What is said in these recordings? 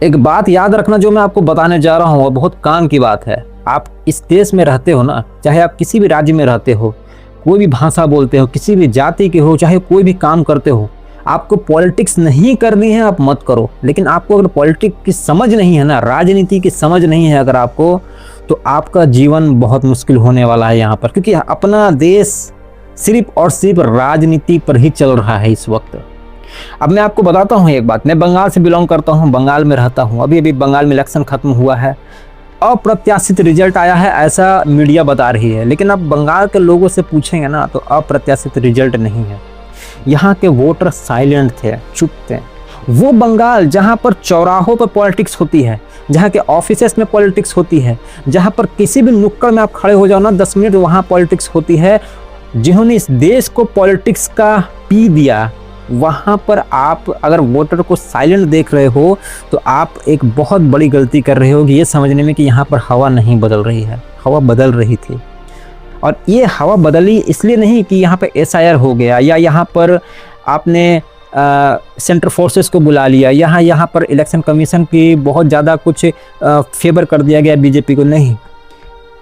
एक बात याद रखना, जो मैं आपको बताने जा रहा हूँ वो बहुत काम की बात है। आप इस देश में रहते हो ना, चाहे आप किसी भी राज्य में रहते हो, कोई भी भाषा बोलते हो, किसी भी जाति के हो, चाहे कोई भी काम करते हो, आपको पॉलिटिक्स नहीं करनी है आप मत करो। लेकिन आपको अगर पॉलिटिक्स की समझ नहीं है ना, राजनीति की समझ नहीं है अगर आपको, तो आपका जीवन बहुत मुश्किल होने वाला है यहाँ पर। क्योंकि अपना देश सिर्फ और सिर्फ राजनीति पर ही चल रहा है इस वक्त। अब मैं आपको बताता हूँ एक बात, मैं बंगाल से बिलोंग करता हूँ, बंगाल में रहता हूँ। अभी अभी बंगाल में इलेक्शन खत्म हुआ है, अप्रत्याशित रिजल्ट आया है ऐसा मीडिया बता रही है। लेकिन अब बंगाल के लोगों से पूछेंगे ना तो अप्रत्याशित रिजल्ट नहीं है। यहाँ के वोटर साइलेंट थे, चुप थे। वो बंगाल जहाँ पर चौराहों पर पॉलिटिक्स होती है, जहाँ के ऑफिसेस में पॉलिटिक्स होती है, जहाँ पर किसी भी नुक्कड़ में आप खड़े हो जाओ ना 10 मिनट, वहाँ पॉलिटिक्स होती है। जिन्होंने इस देश को पॉलिटिक्स का पी दिया, वहाँ पर आप अगर वोटर को साइलेंट देख रहे हो तो आप एक बहुत बड़ी गलती कर रहे हो कि ये समझने में कि यहाँ पर हवा नहीं बदल रही है। हवा बदल रही थी, और ये हवा बदली इसलिए नहीं कि यहाँ पे SIR हो गया या यहाँ पर आपने सेंट्रल फोर्सेस को बुला लिया, यहाँ पर इलेक्शन कमीशन की बहुत ज़्यादा कुछ फेवर कर दिया गया बीजेपी को। नहीं,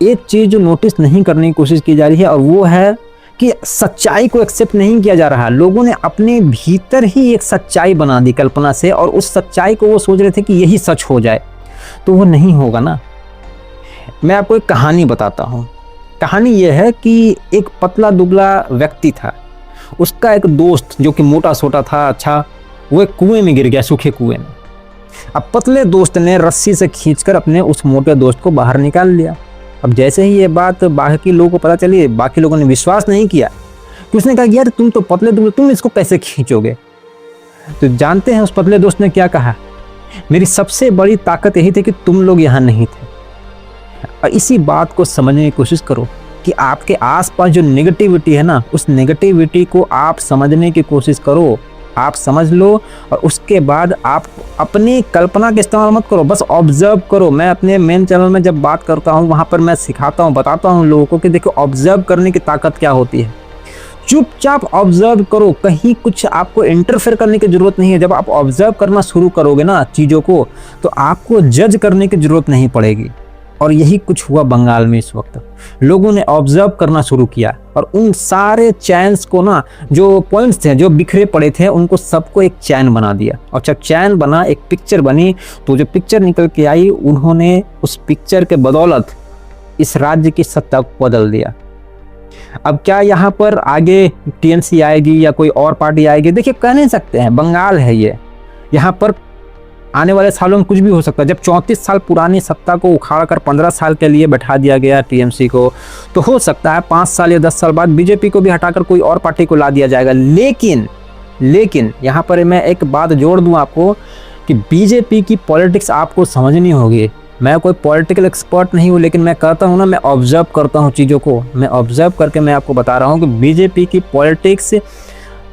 एक चीज़ जो नोटिस नहीं करने की कोशिश की जा रही है, और वो है कि सच्चाई को एक्सेप्ट नहीं किया जा रहा। लोगों ने अपने भीतर ही एक सच्चाई बना दी कल्पना से, और उस सच्चाई को वो सोच रहे थे कि यही सच हो जाए, तो वो नहीं होगा ना। मैं आपको एक कहानी बताता हूँ। कहानी ये है कि एक पतला दुबला व्यक्ति था, उसका एक दोस्त जो कि मोटा सोटा था, अच्छा, वो एक कुएं में गिर गया, सूखे कुएं में। अब पतले दोस्त ने रस्सी से खींचकर अपने उस मोटे दोस्त को बाहर निकाल लिया। अब जैसे ही ये बात बाकी लोगों को पता चली, बाकी लोगों ने विश्वास नहीं किया कि उसने कहा यार तुम तो पतले दुबले, तुम इसको कैसे खींचोगे। तो जानते हैं उस पतले दोस्त ने क्या कहा, मेरी सबसे बड़ी ताकत यही थी कि तुम लोग यहाँ नहीं थे। और इसी बात को समझने की कोशिश करो कि आपके आसपास जो नेगेटिविटी है ना, उस नेगेटिविटी को आप समझने की कोशिश करो, आप समझ लो, और उसके बाद आप अपनी कल्पना का इस्तेमाल मत करो, बस ऑब्जर्व करो। मैं अपने मेन चैनल में जब बात करता हूँ वहाँ पर मैं सिखाता हूँ, बताता हूँ लोगों को कि देखो ऑब्जर्व करने की ताकत क्या होती है। चुपचाप ऑब्जर्व करो, कहीं कुछ आपको इंटरफेयर करने की जरूरत नहीं है। जब आप ऑब्जर्व करना शुरू करोगे ना चीज़ों को, तो आपको जज करने की जरूरत नहीं पड़ेगी। और यही कुछ हुआ बंगाल में इस वक्त। लोगों ने ऑब्जर्व करना शुरू किया, और उन सारे चैन्स को ना, जो पॉइंट्स थे जो बिखरे पड़े थे, उनको सबको एक चैन बना दिया। और जब चैन बना, एक पिक्चर बनी, तो जो पिक्चर निकल के आई, उन्होंने उस पिक्चर के बदौलत इस राज्य की सत्ता को बदल दिया। अब क्या यहाँ पर आगे TMC आएगी या कोई और पार्टी आएगी, देखिए कह नहीं सकते हैं, बंगाल है ये, यहाँ पर आने वाले सालों में कुछ भी हो सकता है। जब 34 साल पुरानी सत्ता को उखाड़ कर 15 साल के लिए बैठा दिया गया TMC को, तो हो सकता है 5 साल या 10 साल बाद बीजेपी को भी हटाकर कोई और पार्टी को ला दिया जाएगा। लेकिन यहाँ पर मैं एक बात जोड़ दूँ आपको कि बीजेपी की पॉलिटिक्स आपको समझनी होगी। मैं कोई पॉलिटिकल एक्सपर्ट नहीं हूँ, लेकिन मैं कहता हूँ ना, मैं ऑब्जर्व करता हूँ चीज़ों को, मैं ऑब्जर्व करके मैं आपको बता रहा हूँ कि बीजेपी की पॉलिटिक्स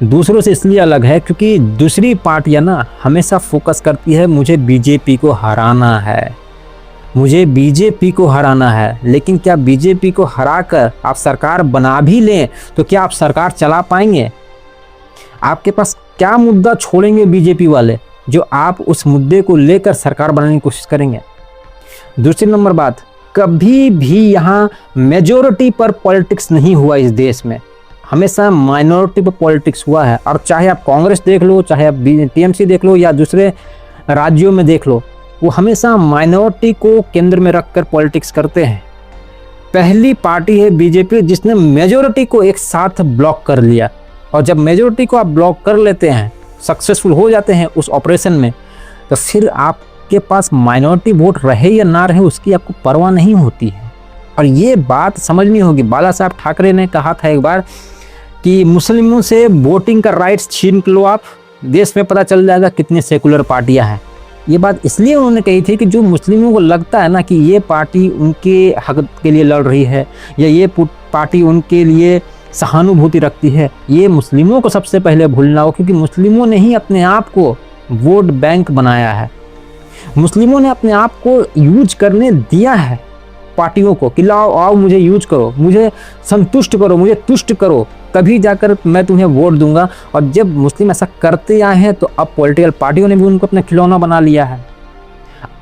दूसरों से इसलिए अलग है क्योंकि दूसरी पार्टियां ना हमेशा फोकस करती है मुझे बीजेपी को हराना है, मुझे बीजेपी को हराना है। लेकिन क्या बीजेपी को हराकर आप सरकार बना भी लें तो क्या आप सरकार चला पाएंगे? आपके पास क्या मुद्दा छोड़ेंगे बीजेपी वाले जो आप उस मुद्दे को लेकर सरकार बनाने की कोशिश करेंगे? दूसरी नंबर बात, कभी भी यहाँ मेजोरिटी पर पॉलिटिक्स नहीं हुआ इस देश में, हमेशा माइनॉरिटी पर पॉलिटिक्स हुआ है। और चाहे आप कांग्रेस देख लो, चाहे आप TMC देख लो, या दूसरे राज्यों में देख लो, वो हमेशा माइनॉरिटी को केंद्र में रखकर पॉलिटिक्स करते हैं। पहली पार्टी है बीजेपी जिसने मेजोरिटी को एक साथ ब्लॉक कर लिया। और जब मेजोरिटी को आप ब्लॉक कर लेते हैं, सक्सेसफुल हो जाते हैं उस ऑपरेशन में, तो फिर आपके पास माइनॉरिटी वोट रहे या ना रहे उसकी आपको परवाह नहीं होती है। और ये बात समझनी होगी। बाला साहब ठाकरे ने कहा था एक बार कि मुस्लिमों से वोटिंग का राइट्स छीन लो आप, देश में पता चल जाएगा कितनी सेकुलर पार्टियां हैं। ये बात इसलिए उन्होंने कही थी कि जो मुस्लिमों को लगता है ना कि ये पार्टी उनके हक के लिए लड़ रही है या ये पार्टी उनके लिए सहानुभूति रखती है, ये मुस्लिमों को सबसे पहले भूलना हो, क्योंकि मुस्लिमों ने ही अपने आप को वोट बैंक बनाया है। मुस्लिमों ने अपने आप को यूज करने दिया है पार्टियों को कि लाओ आओ मुझे यूज करो, मुझे संतुष्ट करो, मुझे तुष्ट करो, तभी जाकर मैं तुम्हें वोट दूंगा। और जब मुस्लिम ऐसा करते आए हैं तो अब पॉलिटिकल पार्टियों ने भी उनको अपना खिलौना बना लिया है।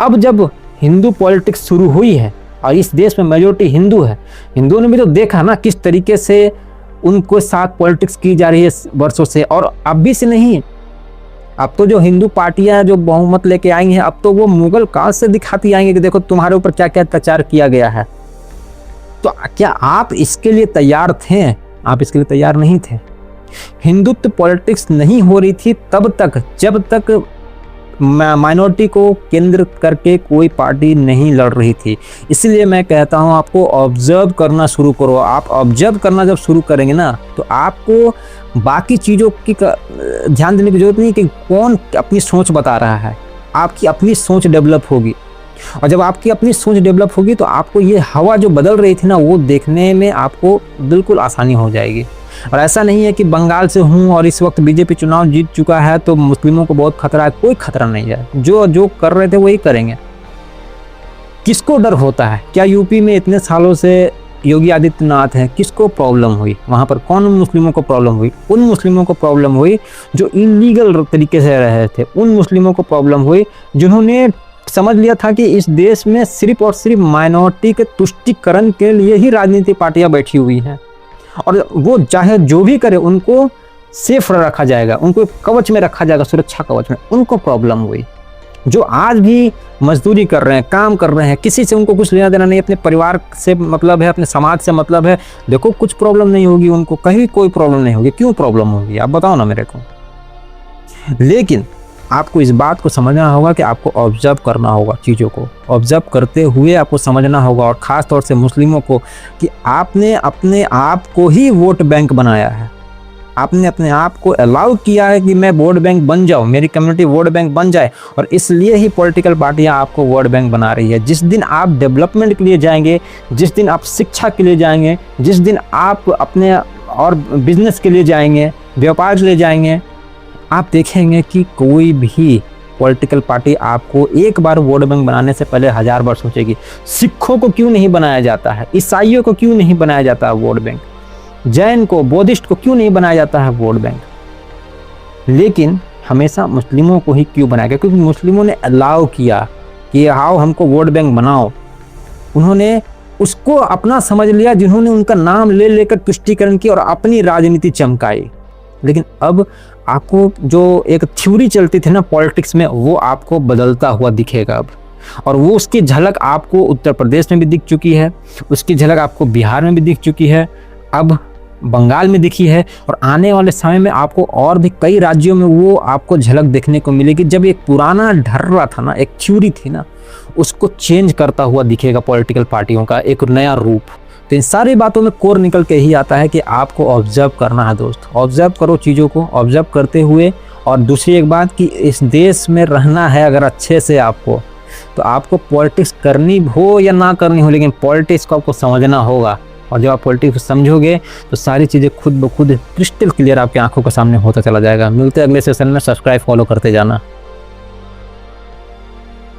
अब जब हिंदू पॉलिटिक्स शुरू हुई है और इस देश में मेजोरिटी हिंदू है, हिंदुओं ने भी तो देखा ना किस तरीके से उनको साथ पॉलिटिक्स की जा रही है वर्षों से। और अब भी से नहीं, अब तो जो हिंदू पार्टियां जो बहुमत लेके आई हैं, अब तो वो मुगल काल से दिखाती आएंगे कि देखो तुम्हारे ऊपर क्या क्या अत्याचार किया गया है। तो क्या आप इसके लिए तैयार थे? आप इसके लिए तैयार नहीं थे। हिंदुत्व पॉलिटिक्स नहीं हो रही थी तब तक जब तक माइनॉरिटी को केंद्र करके कोई पार्टी नहीं लड़ रही थी। इसलिए मैं कहता हूं आपको ऑब्जर्व करना शुरू करो। आप ऑब्जर्व करना जब शुरू करेंगे ना तो आपको बाकी चीज़ों की ध्यान देने की जरूरत नहीं कि कौन अपनी सोच बता रहा है। आपकी अपनी सोच डेवलप होगी और जब आपकी अपनी सोच डेवलप होगी तो आपको ये हवा जो बदल रही थी ना वो देखने में आपको बिल्कुल आसानी हो जाएगी। और ऐसा नहीं है कि बंगाल से हूँ और इस वक्त बीजेपी चुनाव जीत चुका है तो मुस्लिमों को बहुत खतरा है। कोई खतरा नहीं है, जो कर रहे थे वही करेंगे। किसको डर होता है? क्या यूपी में इतने सालों से योगी आदित्यनाथ हैं, किसको प्रॉब्लम हुई? वहाँ पर कौन मुस्लिमों को प्रॉब्लम हुई? उन मुस्लिमों को प्रॉब्लम हुई जो इलीगल तरीके से रहे थे। उन मुस्लिमों को प्रॉब्लम हुई जिन्होंने समझ लिया था कि इस देश में सिर्फ और सिर्फ माइनॉरिटी के तुष्टिकरण के लिए ही राजनीतिक पार्टियां बैठी हुई हैं और वो चाहे जो भी करे उनको सेफ रखा जाएगा, उनको कवच में रखा जाएगा, सुरक्षा कवच में। उनको प्रॉब्लम हुई। जो आज भी मजदूरी कर रहे हैं, काम कर रहे हैं, किसी से उनको कुछ लेना देना नहीं, अपने परिवार से मतलब है, अपने समाज से मतलब है, देखो कुछ प्रॉब्लम नहीं होगी उनको, कहीं कोई प्रॉब्लम नहीं होगी। क्यों प्रॉब्लम होगी आप बताओ ना मेरे को। लेकिन आपको इस बात को समझना होगा कि आपको ऑब्जर्व करना होगा, चीज़ों को ऑब्जर्व करते हुए आपको समझना होगा। और ख़ास तौर से मुस्लिमों को कि आपने अपने आप को ही वोट बैंक बनाया है। आपने अपने आप को अलाउ किया है कि मैं वोट बैंक बन जाऊं, मेरी कम्युनिटी वोट बैंक बन जाए। और इसलिए ही पॉलिटिकल पार्टियां आपको वोट बैंक बना रही है। जिस दिन आप डेवलपमेंट के लिए जाएंगे, जिस दिन आप शिक्षा के लिए जाएंगे, जिस दिन आप अपने और बिजनेस के लिए जाएंगे, व्यापार के लिए जाएंगे, आप देखेंगे कि कोई भी पॉलिटिकल पार्टी आपको एक बार वोट बैंक बनाने से पहले 1000 बार सोचेगी। सिखों को क्यों नहीं बनाया जाता है? ईसाइयों को क्यों नहीं बनाया जाता है वोट बैंक? जैन को, बौद्धिस्ट को क्यों नहीं बनाया जाता है वोट बैंक? लेकिन हमेशा मुस्लिमों को ही क्यों बनाया गया? क्योंकि मुस्लिमों ने अलाउ किया कि आओ हमको वोट बैंक बनाओ। उन्होंने उसको अपना समझ लिया, जिन्होंने उनका नाम ले लेकर तुष्टिकरण की और अपनी राजनीति चमकाई। लेकिन अब आपको जो एक थ्योरी चलती थी ना पॉलिटिक्स में, वो आपको बदलता हुआ दिखेगा अब। और वो उसकी झलक आपको उत्तर प्रदेश में भी दिख चुकी है, उसकी झलक आपको बिहार में भी दिख चुकी है, अब बंगाल में दिखी है। और आने वाले समय में आपको और भी कई राज्यों में वो आपको झलक देखने को मिलेगी। जब एक पुराना ढर रहा था ना, एक थ्योरी थी ना, उसको चेंज करता हुआ दिखेगा पॉलिटिकल पार्टियों का एक नया रूप। तो इन सारी बातों में कोर निकल के ही आता है कि आपको ऑब्जर्व करना है दोस्त। ऑब्जर्व करो चीज़ों को, ऑब्जर्व करते हुए। और दूसरी एक बात कि इस देश में रहना है अगर अच्छे से आपको, तो आपको पॉलिटिक्स करनी हो या ना करनी हो, लेकिन पॉलिटिक्स को आपको समझना होगा। और जब आप पॉलिटिक्स समझोगे तो सारी चीज़ें खुद ब खुद क्रिस्टल क्लियर आपकी आंखों के सामने होता चला जाएगा। मिलते हैं अगले सेशन में। सब्सक्राइब फॉलो करते जाना।